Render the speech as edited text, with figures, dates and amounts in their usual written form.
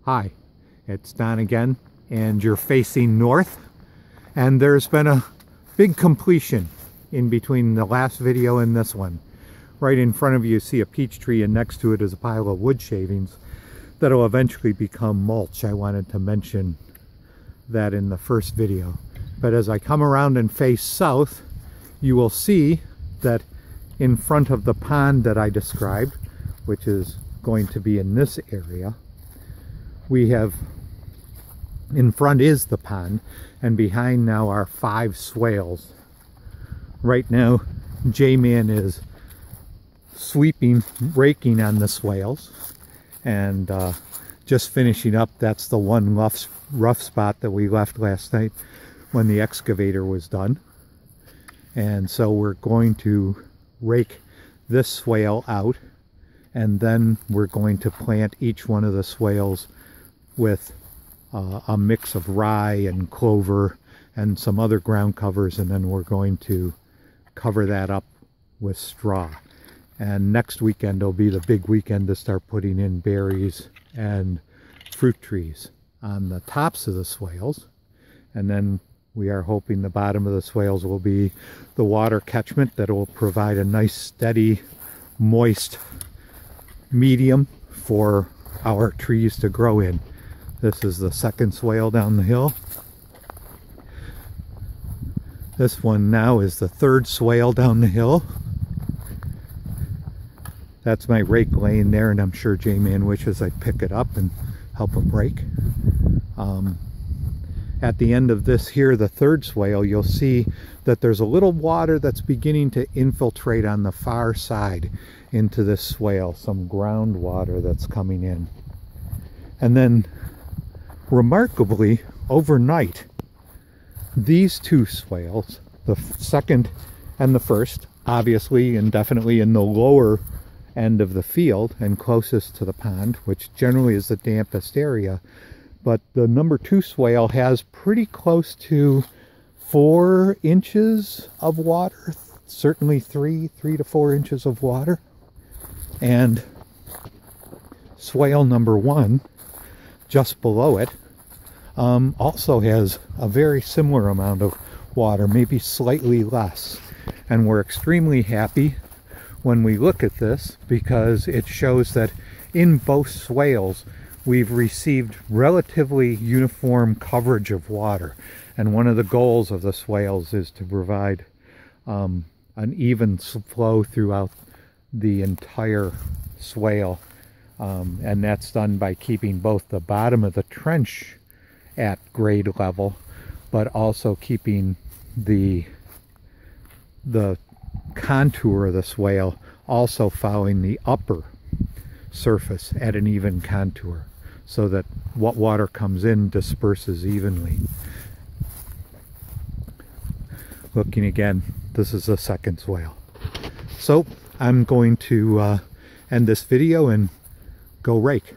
Hi, it's Don again, and you're facing north, and there's been a big completion in between the last video and this one. Right in front of you see a peach tree, and next to it is a pile of wood shavings that'll eventually become mulch. I wanted to mention that in the first video. But as I come around and face south, you will see that in front of the pond that I described, which is going to be in this area, we have, in front is the pond, and behind now are 5 swales. Right now, J-Man is sweeping, raking on the swales, and just finishing up. That's the one rough spot that we left last night when the excavator was done. And so we're going to rake this swale out, and then we're going to plant each one of the swales with a mix of rye and clover and some other ground covers, and then we're going to cover that up with straw. And next weekend will be the big weekend to start putting in berries and fruit trees on the tops of the swales. And then we are hoping the bottom of the swales will be the water catchment that will provide a nice, steady, moist medium for our trees to grow in. This is the second swale down the hill. This one now is the third swale down the hill. That's my rake laying there, and I'm sure J-Man wishes I'd pick it up and help him rake. At the end of this here, the third swale, you'll see that there's a little water that's beginning to infiltrate on the far side into this swale, some groundwater that's coming in. And then, remarkably, overnight, these 2 swales, the second and the first, obviously and definitely in the lower end of the field and closest to the pond, which generally is the dampest area, but the number 2 swale has pretty close to 4 inches of water, certainly 3 to 4 inches of water. And swale number 1, just below it, also has a very similar amount of water, maybe slightly less. And we're extremely happy when we look at this, because it shows that in both swales we've received relatively uniform coverage of water. And one of the goals of the swales is to provide an even flow throughout the entire swale. And that's done by keeping both the bottom of the trench at grade level, but also keeping the contour of the swale also following the upper surface at an even contour, so that what water comes in disperses evenly. Looking again, this is the second swale. So I'm going to end this video and go rake.